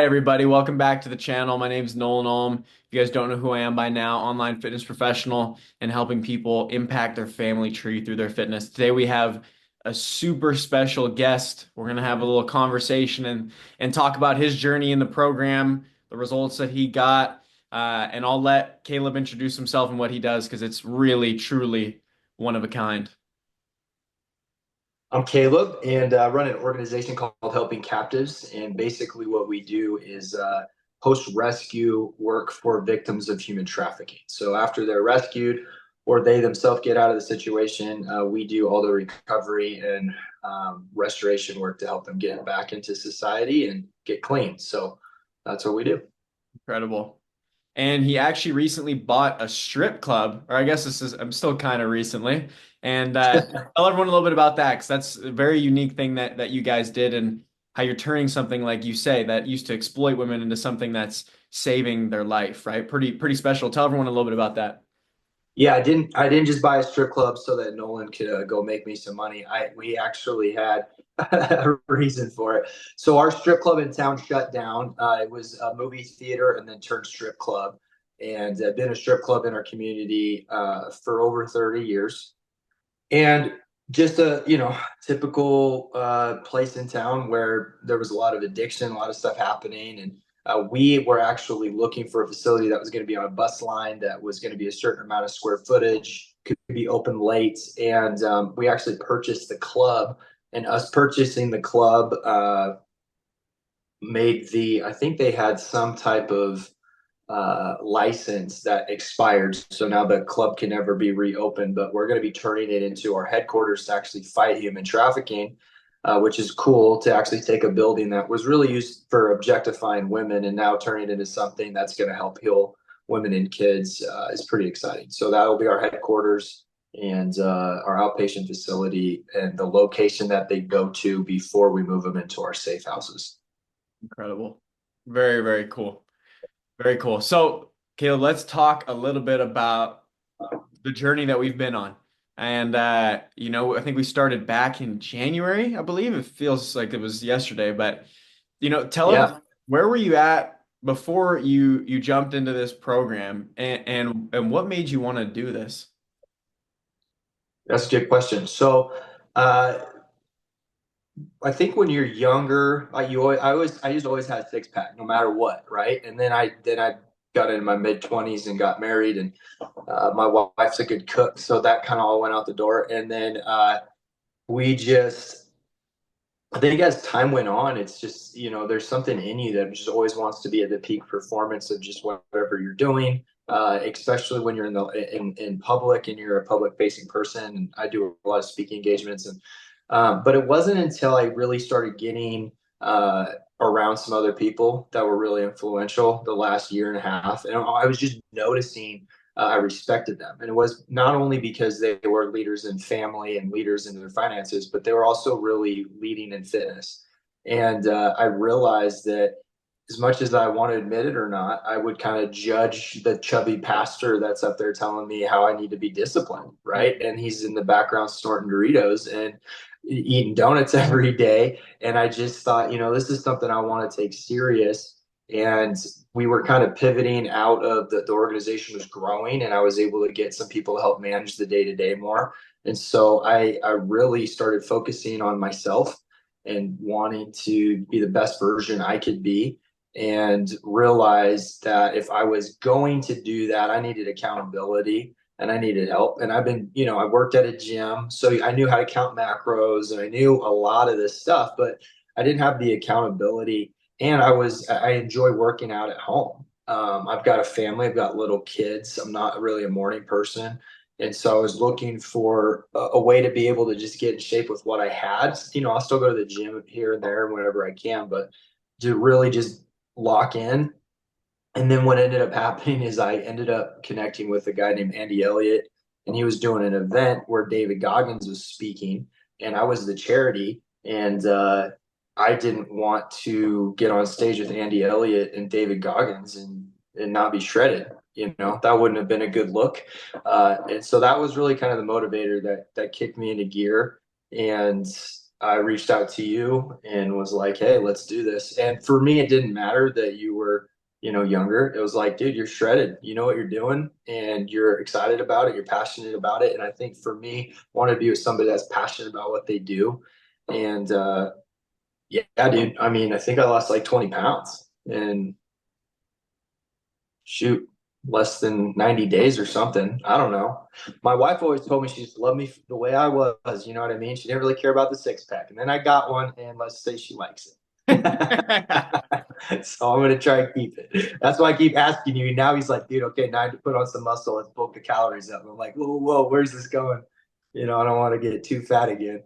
Hi everybody, welcome back to the channel. My name is Nolan Ulm. If you guys don't know who I am by now, online fitness professional and helping people impact their family tree through their fitness. Today we have a super special guest. We're gonna have a little conversation and talk about his journey in the program, the results that he got, and I'll let Caleb introduce himself and what he does because it's really, truly one of a kind. I'm Caleb, and run an organization called Helping Captives. And basically, what we do is post-rescue work for victims of human trafficking. So after they're rescued or they themselves get out of the situation, we do all the recovery and restoration work to help them get back into society and get clean. So that's what we do. Incredible. And he actually recently bought a strip club, or I guess I'm still kind of recently. And tell everyone a little bit about that, because that's a very unique thing that you guys did, and how you're turning something like you say that used to exploit women into something that's saving their life, right? Pretty special. Tell everyone a little bit about that. Yeah, I didn't just buy a strip club so that Nolan could go make me some money. We actually had a reason for it. So our strip club in town shut down. It was a movie theater and then turned strip club, and been a strip club in our community for over 30 years. And just a typical place in town where there was a lot of addiction, a lot of stuff happening, and we were actually looking for a facility that was going to be on a bus line, that was going to be a certain amount of square footage, could be open late, and we actually purchased the club. And us purchasing the club made the I think they had some type of license that expired. So now the club can never be reopened, but we're going to be turning it into our headquarters to actually fight human trafficking, which is cool to actually take a building that was really used for objectifying women and now turn it into something that's going to help heal women and kids is pretty exciting. So that'll be our headquarters and our outpatient facility and the location that they go to before we move them into our safe houses. Incredible. Very cool. Very cool. So, Caleb, let's talk a little bit about the journey that we've been on. And I think we started back in January, I believe. It feels like it was yesterday, but tell Yeah. everyone, where were you at before you jumped into this program, and what made you want to do this? That's a good question. So, uh, I think when you're younger, like I used to always have a six pack no matter what, right? And then I got into my mid 20s and got married, and my wife's a good cook, so that kind of all went out the door. And then we just, I think as time went on, it's just there's something in you that just always wants to be at the peak performance of just whatever you're doing. Especially when you're in public and you're a public facing person. And I do a lot of speaking engagements, and but it wasn't until I really started getting around some other people that were really influential the last year and a half. And I was just noticing I respected them. And it was not only because they were leaders in family and leaders in their finances, but they were also really leading in fitness. And I realized that as much as I want to admit it or not, I would kind of judge the chubby pastor that's up there telling me how I need to be disciplined, right? And he's in the background snorting Doritos and eating donuts every day. And I just thought, this is something I want to take serious. And we were kind of pivoting out of the organization was growing, and I was able to get some people to help manage the day to day more. And so I really started focusing on myself and wanting to be the best version I could be, and realized that if I was going to do that, I needed accountability and I needed help. And I worked at a gym, so I knew how to count macros and I knew a lot of this stuff, but I didn't have the accountability. And I enjoy working out at home. I've got a family, I've got little kids. I'm not really a morning person. And so I was looking for a way to be able to just get in shape with what I had. I'll still go to the gym here and there whenever I can, but to really just lock in. And then what ended up happening is I ended up connecting with a guy named Andy Elliott, and he was doing an event where David Goggins was speaking, and I was the charity. And I didn't want to get on stage with Andy Elliott and David Goggins and not be shredded. That wouldn't have been a good look. And so that was really kind of the motivator that kicked me into gear. And I reached out to you and was like, hey, let's do this. And for me, it didn't matter that you were, younger. It was like, dude, you're shredded. You know what you're doing and you're excited about it. You're passionate about it. And I think for me, I want to be with somebody that's passionate about what they do. And yeah, dude, I mean, I think I lost like 20 pounds and shoot, less than 90 days or something. I don't know. My wife always told me she just loved me the way I was. You know what I mean? She didn't really care about the six pack. And then I got one, and let's say she likes it. So I'm going to try and keep it. That's why I keep asking you. Now he's like, dude, okay, now I have to put on some muscle. Let's bulk the calories up. I'm like, whoa, whoa, where's this going? I don't want to get too fat again.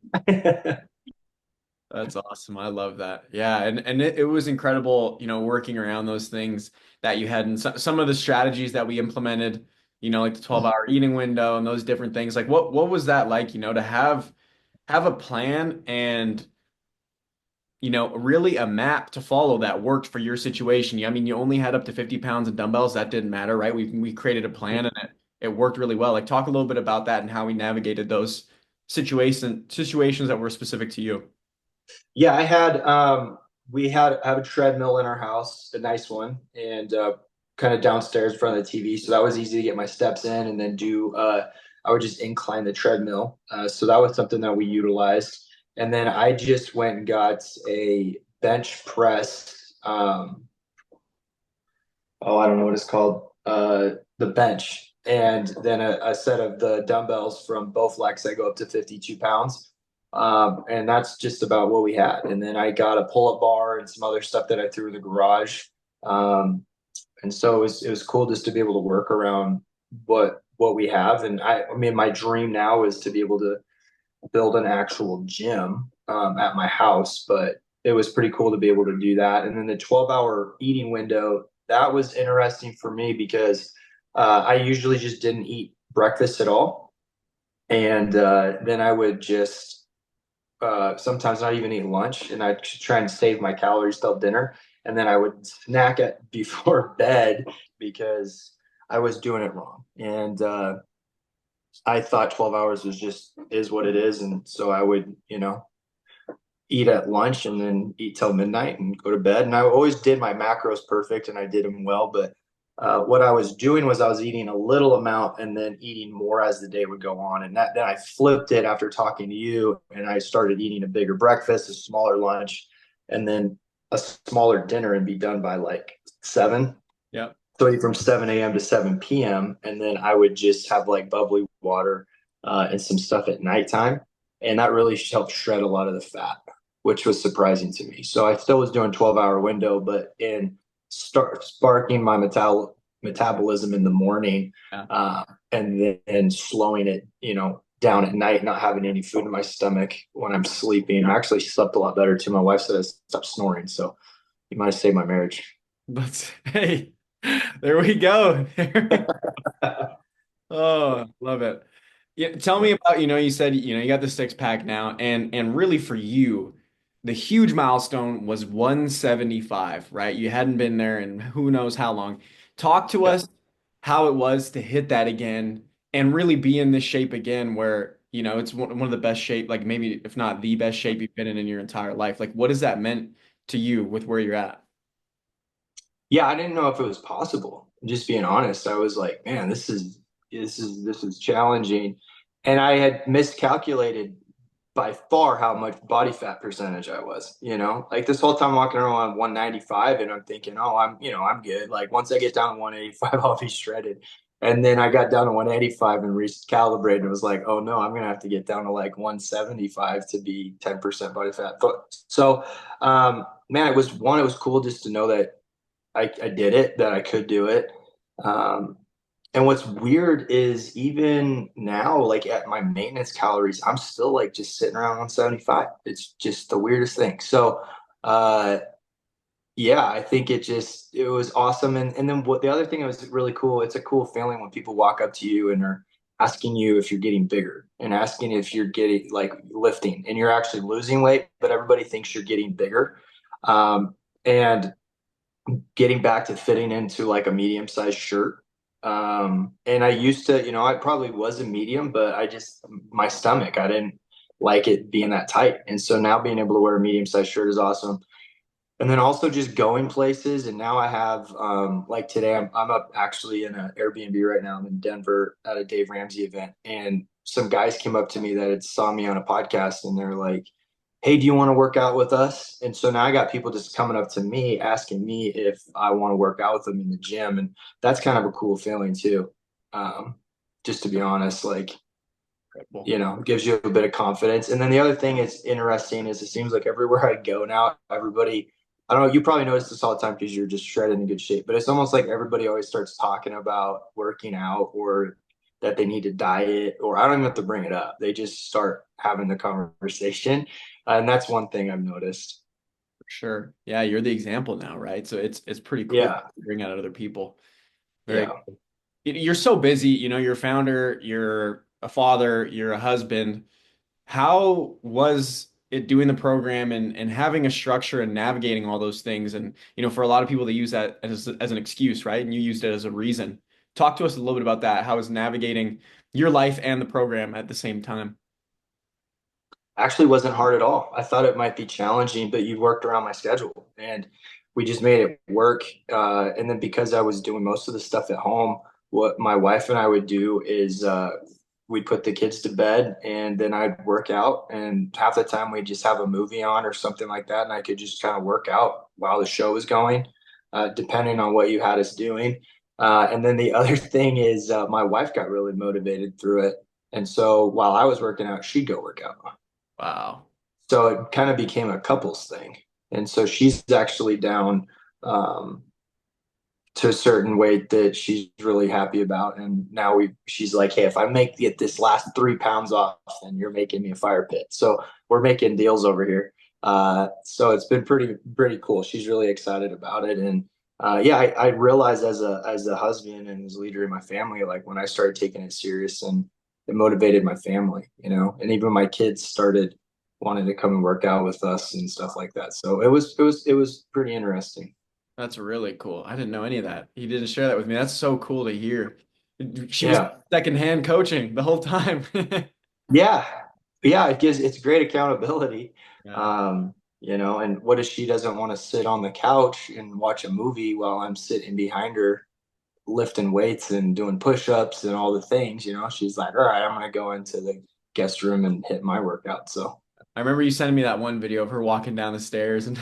That's awesome. I love that. Yeah, and it was incredible, working around those things that you had and some of the strategies that we implemented, like the 12-hour eating window and those different things. Like what was that like, to have a plan and really a map to follow that worked for your situation. I mean, you only had up to 50 pounds of dumbbells. That didn't matter, right? We created a plan and it worked really well. Like talk a little bit about that and how we navigated those situations that were specific to you. Yeah, we have a treadmill in our house, a nice one, and kind of downstairs in front of the TV. So that was easy to get my steps in and then I would just incline the treadmill. So that was something that we utilized. And then I just went and got a bench press. I don't know what it's called, the bench, and then a set of the dumbbells from both legs that go up to 52 pounds. And that's just about what we had. And then I got a pull-up bar and some other stuff that I threw in the garage. Um, and so it was cool just to be able to work around what we have. And I mean, my dream now is to be able to build an actual gym at my house, but it was pretty cool to be able to do that. And then the 12-hour eating window, that was interesting for me because I usually just didn't eat breakfast at all. And then I would just sometimes not even eat lunch, and I try and save my calories till dinner. And then I would snack it before bed because I was doing it wrong. And I thought 12 hours is what it is. And so I would, eat at lunch and then eat till midnight and go to bed. And I always did my macros perfect and I did them well. But what I was doing was I was eating a little amount and then eating more as the day would go on. And then I flipped it after talking to you, and I started eating a bigger breakfast, a smaller lunch, and then a smaller dinner and be done by like 7. Yeah. So eat from 7 a.m. to 7 p.m. And then I would just have like bubbly water and some stuff at nighttime. And that really helped shred a lot of the fat, which was surprising to me. So I still was doing 12-hour window, but in sparking my metabolism in the morning Yeah. and then slowing it, down at night, not having any food in my stomach when I'm sleeping. I actually slept a lot better too. My wife said I stopped snoring. So you might have saved my marriage. But hey, there we go. Oh, love it. Yeah, tell me about, you said, you got the six pack now, and really for you, the huge milestone was 175, right? You hadn't been there in who knows how long. Talk to Yeah. us how it was to hit that again and really be in this shape again where, it's one of the best shape, like maybe if not the best shape you've been in your entire life. Like what has that meant to you with where you're at? Yeah, I didn't know if it was possible. Just being honest, I was like, man, this is challenging. And I had miscalculated by far how much body fat percentage I was, like this whole time walking around 195 and I'm thinking, oh, I'm good. Like once I get down to 185, I'll be shredded. And then I got down to 185 and recalibrated and was like, oh no, I'm gonna have to get down to like 175 to be 10% body fat. So man, it was cool just to know that I did it, that I could do it. Um, and what's weird is even now, like at my maintenance calories, I'm still like just sitting around 175. It's just the weirdest thing. So, uh, yeah, I think it was awesome. And then what the other thing that was really cool, it's a cool feeling when people walk up to you and are asking you if you're getting bigger and asking if you're getting like lifting and you're actually losing weight, but everybody thinks you're getting bigger. And getting back to fitting into like a medium sized shirt. And I used to, I probably was a medium, but my stomach, I didn't, like it being that tight. And so now being able to wear a medium sized shirt is awesome. And then also just going places. And now I have, like today, I'm up actually in an Airbnb right now. I'm in Denver at a Dave Ramsey event. And some guys came up to me that had saw me on a podcast and they're like, hey, do you want to work out with us? And so now I got people just coming up to me asking me if I want to work out with them in the gym. And that's kind of a cool feeling too. Um, just to be honest, like, Incredible. gives you a bit of confidence. And then the other thing is interesting is it seems like everywhere I go now, everybody, I don't know, you probably notice this all the time because you're just shredded in good shape, but it's almost like everybody always starts talking about working out or that they need to diet, or I don't even have to bring it up. They just start having the conversation. And that's one thing I've noticed. For sure. Yeah, you're the example now, right? So it's pretty cool to Yeah. bring out other people. Very Yeah. cool. You're so busy, you're a founder, you're a father, you're a husband. How was it doing the program and having a structure and navigating all those things? And, for a lot of people, they use that as an excuse, right? And you used it as a reason. Talk to us a little bit about that. How is navigating your life and the program at the same time? Actually wasn't hard at all. I thought it might be challenging, but you worked around my schedule and we just made it work. And then because I was doing most of the stuff at home, what my wife and I would do is we'd put the kids to bed and then I'd work out. And half the time we'd just have a movie on or something like that. And I could just kind of work out while the show was going, depending on what you had us doing. And then the other thing is my wife got really motivated through it. And so while I was working out, she'd go work out. Wow. So it kind of became a couples thing. And so she's actually down um, to a certain weight that she's really happy about. And now she's like, hey, if I get this last 3 pounds off, then you're making me a fire pit. So we're making deals over here. So it's been pretty cool. She's really excited about it. And yeah, I realized as a husband and as a leader in my family, like when I started taking it serious and it motivated my family, and even my kids started wanting to come and work out with us and stuff like that. So it was pretty interesting. That's really cool. I didn't know any of that. He didn't share that with me. That's so cool to hear. She was Yeah. secondhand coaching the whole time. Yeah. Yeah, it's great accountability. Yeah. And what if she doesn't want to sit on the couch and watch a movie while I'm sitting behind her lifting weights and doing push-ups and all the things, she's like, all right, I'm gonna go into the guest room and hit my workout. So I remember you sending me that one video of her walking down the stairs and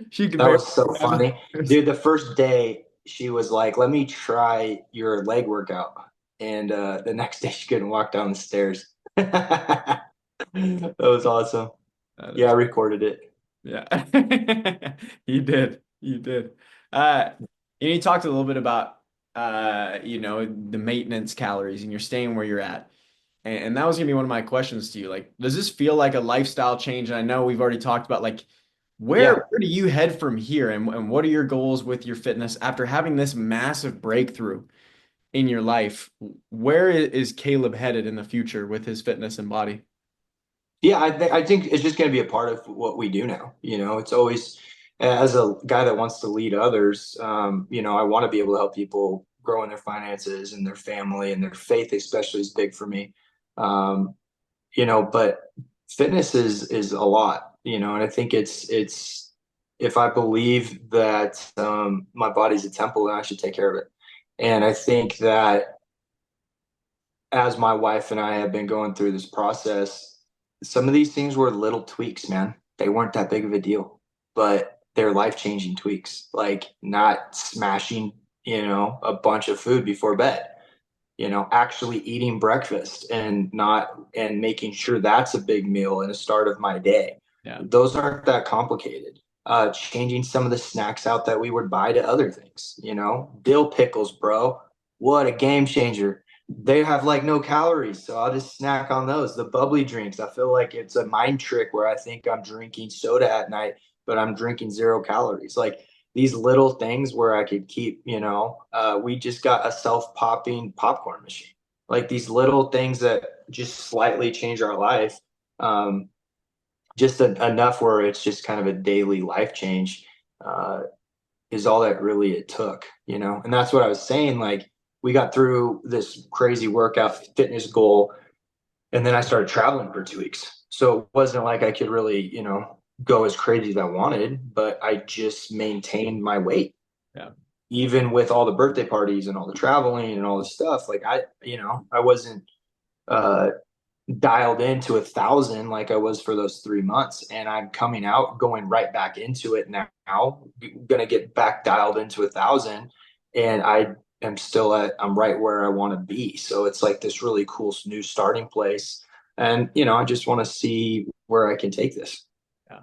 she could that barely was so get down funny. the stairs. Dude, the first day she was like, let me try your leg workout. And the next day she couldn't walk down the stairs. That was awesome. That Yeah, I is, recorded it. yeah. You did. You did. You talked a little bit about the maintenance calories and you're staying where you're at. And that was gonna be one of my questions to you. Like, does this feel like a lifestyle change? And I know we've already talked about like where Yeah. where do you head from here and what are your goals with your fitness after having this massive breakthrough in your life? Where is Caleb headed in the future with his fitness and body? Yeah, I think it's just going to be a part of what we do now. It's always as a guy that wants to lead others. I want to be able to help people grow in their finances and their family and their faith, especially is big for me. Um, but fitness is a lot. And I think it's if I believe that my body's a temple, then I should take care of it. And I think that as my wife and I have been going through this process, some of these things were little tweaks, man. They weren't that big of a deal, but they're life-changing tweaks, like not smashing, a bunch of food before bed, actually eating breakfast and making sure that's a big meal and a start of my day. Yeah. Those aren't that complicated. Changing some of the snacks out that we would buy to other things, dill pickles, bro. What a game changer. They have like no calories, so I'll just snack on those. The bubbly drinks, I feel like it's a mind trick where I think I'm drinking soda at night, but I'm drinking 0 calories. Like these little things where I could keep, we just got a self-popping popcorn machine. Like these little things that just slightly change our life. Just enough where it's just kind of a daily life change uh, is all that really it took, And that's what I was saying. Like we got through this crazy workout fitness goal And then I started traveling for 2 weeks. So it wasn't like I could really, go as crazy as I wanted, but I just maintained my weight. Yeah. Even with all the birthday parties and all the traveling and all the stuff, like I wasn't uh dialed into 1,000 like I was for those 3 months. And I'm coming out, going right back into it now, gonna get back dialed into 1,000. And I'm right where I want to be. So it's like this really cool new starting place. And, I just want to see where I can take this Yeah.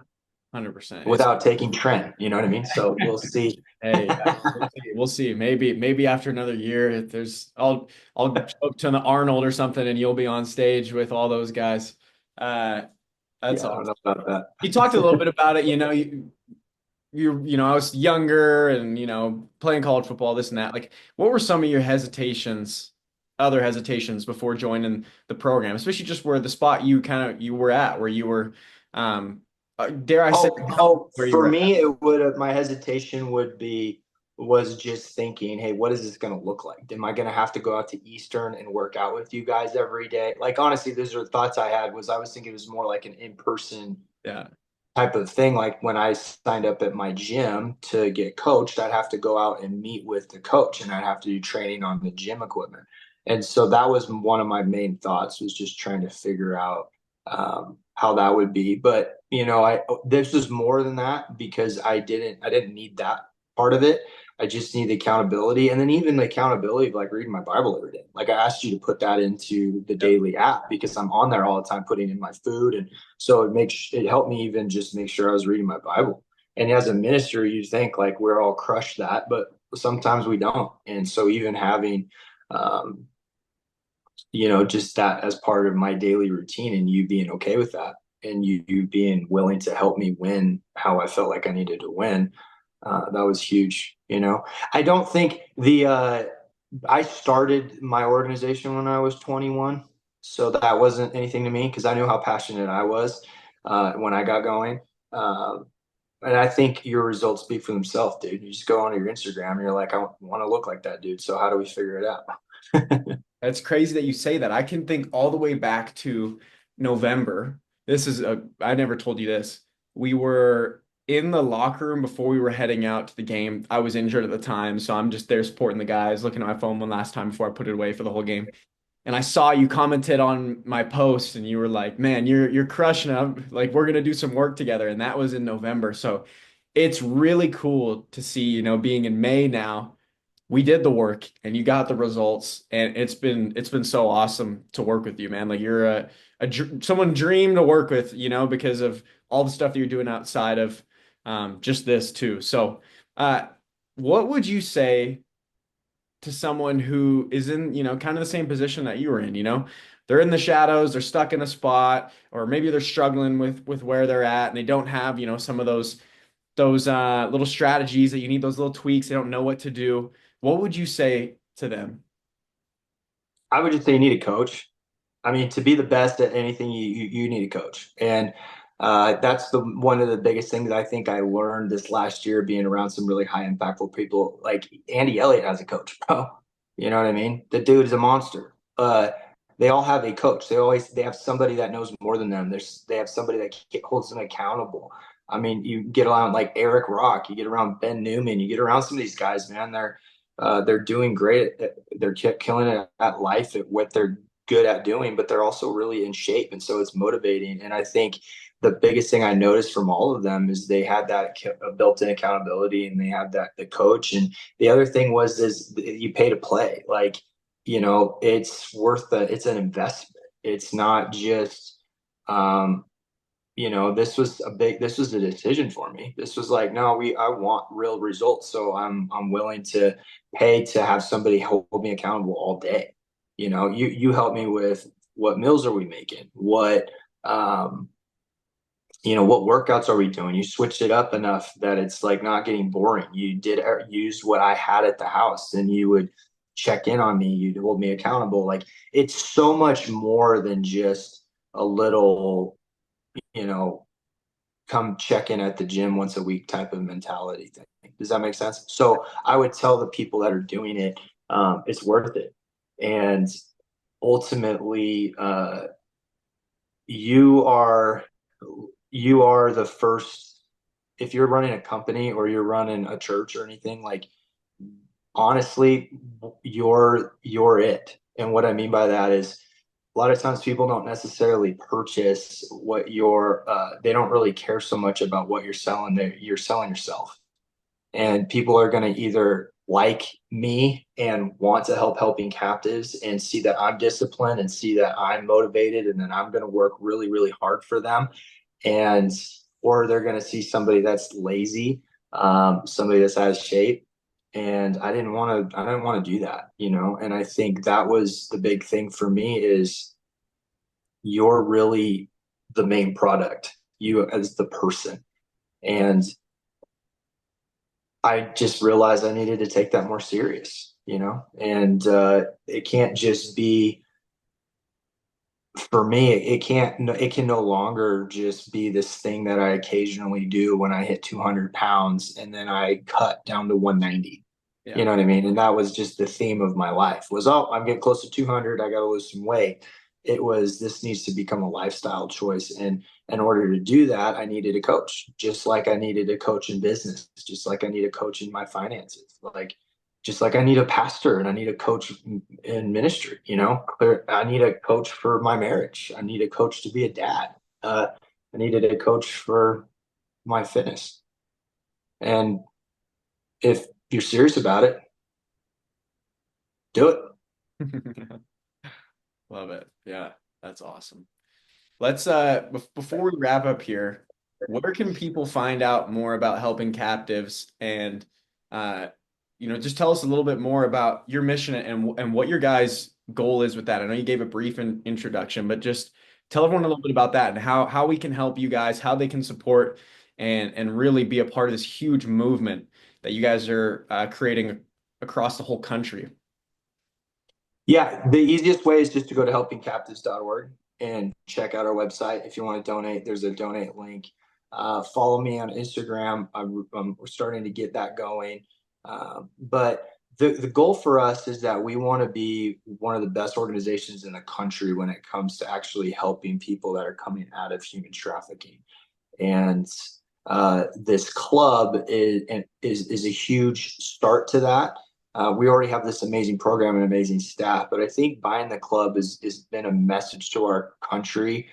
100%. It's without taking trend. You know what I mean? So we'll see. Hey, yeah, we'll see. We'll see. Maybe after another year, if there's I'll show up to the Arnold or something, and you'll be on stage with all those guys. Uh, that's Yeah, I don't awesome. know about You talked a little that. bit about it. I was younger, and playing college football, this and that. Like, what were some of your other hesitations before joining the program, especially just where the spot you were at, where you were, um, dare I say, where you For were at? me, it would have, my hesitation was just thinking, hey, what is this going to look like? Am I going to have to go out to Eastern and work out with you guys every day? Like, honestly, those are thoughts I had. I was thinking it was more like an in-person Yeah. type of thing. Like when I signed up at my gym to get coached, I'd have to go out and meet with the coach, and I'd have to do training on the gym equipment. And so that was one of my main thoughts, was just trying to figure out how that would be. But this was more than that, because I didn't need that part of it. I just need the accountability, and then even the accountability of like reading my Bible every day. Like I asked you to put that into the Yep. daily app, because I'm on there all the time putting in my food, and so it helped me even just make sure I was reading my Bible. And as a minister, you think like we're all crushed that, but sometimes we don't. And so even having um, just that as part of my daily routine, and you being okay with that, and you being willing to help me win how I felt like I needed to win, that was huge. I don't think I started my organization when I was 21, so that wasn't anything to me, because I knew how passionate I was when I got going. Um, and I think your results speak for themselves, dude. You just go onto your Instagram and you're like, I want to look like that dude. So how do we figure it out? That's crazy that you say that. I can think all the way back to November. I never told you this. We were in the locker room before we were heading out to the game. I was injured at the time, so I'm just there supporting the guys, looking at my phone one last time before I put it away for the whole game. And I saw you commented on my post, and you were like, "Man, you're crushing it. Like, we're gonna do some work together." And that was in November. So it's really cool to see, being in May now, we did the work and you got the results, and it's been so awesome to work with you, man. Like, you're someone dream to work with, because of all the stuff that you're doing outside of just this too. So uh what would you say to someone who is in, kind of the same position that you were in, they're in the shadows, they're stuck in a spot, or maybe they're struggling with where they're at, and they don't have, some of those little strategies that you need, those little tweaks, they don't know what to do. What would you say to them? I would just say you need a coach. I mean, to be the best at anything, you need a coach, and that's the one of the biggest things I think I learned this last year, being around some really high impactful people. Like Andy Elliott has a coach, bro. You know what I mean? The dude is a monster. They all have a coach. They have somebody that knows more than them. They have somebody that holds them accountable. I mean, you get around like Eric Rock, you get around Ben Newman, you get around some of these guys, man. They're doing great. They're killing it at life at what they're good at doing, but they're also really in shape. And so it's motivating. And I think the biggest thing I noticed from all of them is they had that built-in accountability, and they had the coach. And the other thing is you pay to play. Like, it's an investment. It's not just, um, this was a decision for me. This was like, no, I want real results. So I'm willing to pay to have somebody hold me accountable all day. You help me with what meals are we making? Um, what workouts are we doing? You switched it up enough that it's like not getting boring. You did use what I had at the house, and you would check in on me. You'd hold me accountable. Like, it's so much more than just a little, you know, come check in at the gym once a week type of mentality thing. Does that make sense? So I would tell the people that are doing it, it's worth it. And ultimately, you are you are the first. If you're running a company or you're running a church or anything, like honestly, you're it. And what I mean by that is a lot of times people don't necessarily purchase what you're they don't really care so much about what you're selling. You're selling yourself. And people are going to either like me and want to helping captives and see that I'm disciplined and see that I'm motivated and then I'm going to work really, really hard for them. And or they're going to see somebody that's lazy, somebody that's out of shape. And I didn't want to do that, you know. And I think that was the big thing for me is you're really the main product, you as the person. And I just realized I needed to take that more serious, you know, and it can't just be for me. It can no longer just be this thing that I occasionally do when I hit 200 pounds and then I cut down to 190. You Yeah. know what I mean? And that was just the theme of my life was, oh, I'm getting close to 200. I got to lose some weight. It was, this needs to become a lifestyle choice. And in order to do that, I needed a coach, just like I needed a coach in business, just like I need a coach in my finances, like just like I need a pastor and I need a coach in ministry, you know, I need a coach for my marriage. I need a coach to be a dad. Uh, I needed a coach for my fitness. And if you're serious about it, do it. Love it. Yeah, that's awesome. Let's before we wrap up here, where can people find out more about helping captives and uh just tell us a little bit more about your mission and what your guys' goal is with that. I know you gave a brief introduction, but just tell everyone a little bit about that and how we can help you guys, how they can support and really be a part of this huge movement that you guys are creating across the whole country. Yeah, the easiest way is just to go to helpingcaptives.org and check out our website. If you want to donate, there's a donate link. Follow me on Instagram. We're starting to get that going. But the goal for us is that we want to be one of the best organizations in the country when it comes to actually helping people that are coming out of human trafficking. And this club is a huge start to that. We already have this amazing program and amazing staff, but I think buying the club has been a message to our country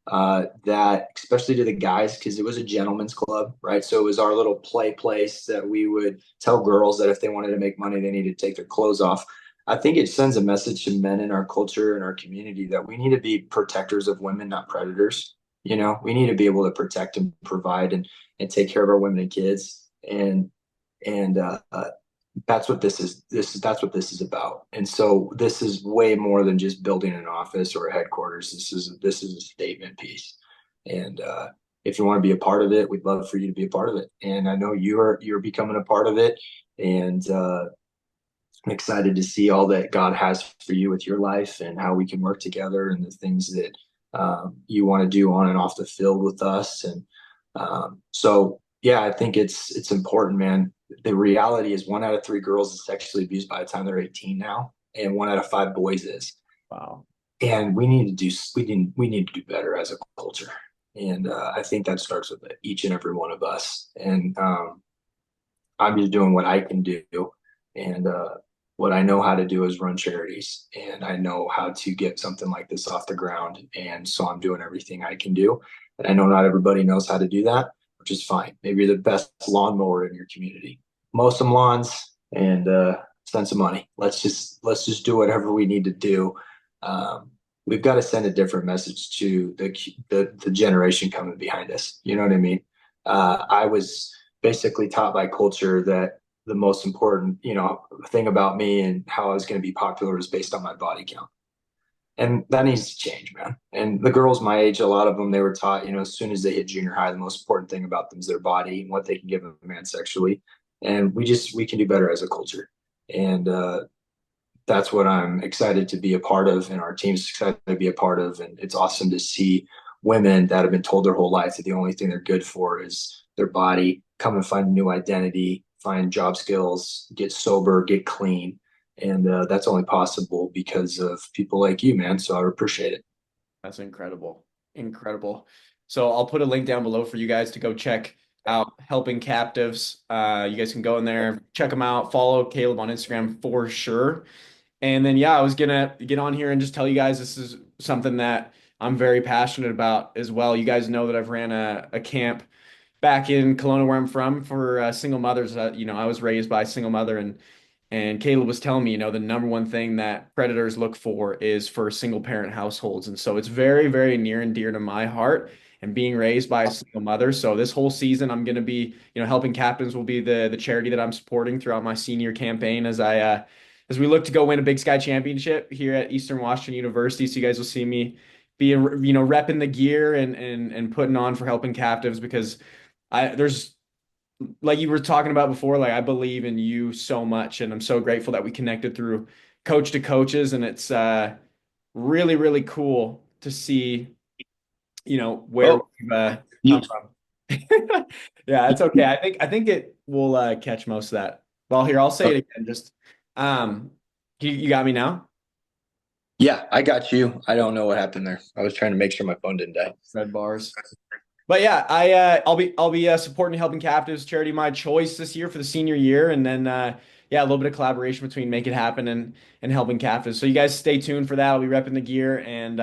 that, especially to the guys, because it was a gentleman's club, right? So it was our little play place that we would tell girls that if they wanted to make money, they needed to take their clothes off. I think it sends a message to men in our culture and our community that we need to be protectors of women, not predators. You know, we need to be able to protect and provide and take care of our women and kids. And that's what this is. That's what this is about. And so this is way more than just building an office or a headquarters. This is a statement piece. And if you want to be a part of it, we'd love for you to be a part of it. And I know you're becoming a part of it. And I'm excited to see all that God has for you with your life and how we can work together and the things that you want to do on and off the field with us. And so, yeah, I think it's important, man. The reality is 1 out of 3 girls is sexually abused by the time they're 18 now, and 1 out of 5 boys is. Wow. And we need to do better as a culture. And I think that starts with each and every one of us. And I'm just doing what I can do. And what I know how to do is run charities. And I know how to get something like this off the ground. And so I'm doing everything I can do. And I know not everybody knows how to do that, which is fine. Maybe you're the best lawnmower in your community. Mow some lawns and spend some money. Let's just do whatever we need to do. We've got to send a different message to the generation coming behind us. You know what I mean? I was basically taught by culture that the most important, thing about me and how I was going to be popular was based on my body count. And that needs to change, man. And the girls my age, a lot of them, they were taught, as soon as they hit junior high, the most important thing about them is their body and what they can give a man sexually. And we can do better as a culture. And that's what I'm excited to be a part of, and our team's excited to be a part of. And it's awesome to see women that have been told their whole life that the only thing they're good for is their body, come and find a new identity, find job skills, get sober, get clean. And that's only possible because of people like you, man. So I appreciate it. That's incredible. Incredible. So I'll put a link down below for you guys to go check out Helping Captives. You guys can go in there, check them out, follow Caleb on Instagram for sure. And then, yeah, I was gonna get on here and just tell you guys this is something that I'm very passionate about as well. You guys know that I've ran a camp back in Kelowna, where I'm from, for single mothers. I was raised by a single mother, and Caleb was telling me, the number one thing that predators look for is for single parent households. And so it's very, very near and dear to my heart, and being raised by a single mother. So this whole season, I'm going to be, Helping Captains will be the charity that I'm supporting throughout my senior campaign as we look to go win a Big Sky championship here at Eastern Washington University. So you guys will see me be, repping the gear and putting on for Helping Captives, because there's, like you were talking about before, like I believe in you so much, and I'm so grateful that we connected through coach to coaches, and it's really, really cool to see, where Oh, we've you, come from. Yeah, it's okay. I think it will catch most of that. Well, here, I'll say it again. Just um, you got me now? yeah, I got you. I don't know what happened there. I was trying to make sure my phone didn't die. Red bars. But yeah, I'll be supporting Helping Captives, charity of my choice this year for the senior year, and then yeah, a little bit of collaboration between Make It Happen and Helping Captives. So you guys stay tuned for that. I'll be repping the gear, and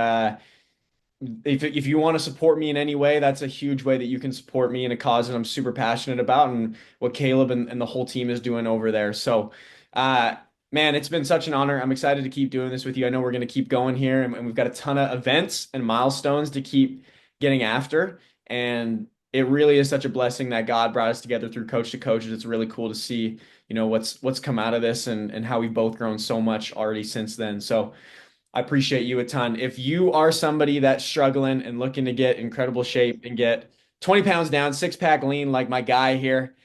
if you want to support me in any way, that's a huge way that you can support me in a cause that I'm super passionate about, and what Caleb and the whole team is doing over there. So, uh, man, it's been such an honor. I'm excited to keep doing this with you. I know we're going to keep going here, and we've got a ton of events and milestones to keep getting after. And it really is such a blessing that God brought us together through Coach to Coaches. It's really cool to see, what's come out of this, and how we've both grown so much already since then. So, I appreciate you a ton. If you are somebody that's struggling and looking to get incredible shape and get 20 pounds down, six pack lean like my guy here,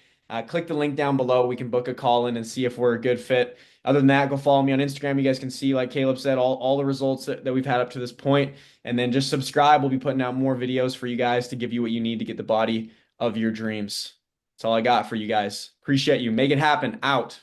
click the link down below. We can book a call in and see if we're a good fit. Other than that, go follow me on Instagram. You guys can see, like Caleb said, all the results that we've had up to this point. And then just subscribe. We'll be putting out more videos for you guys to give you what you need to get the body of your dreams. That's all I got for you guys. Appreciate you. Make it happen. Out.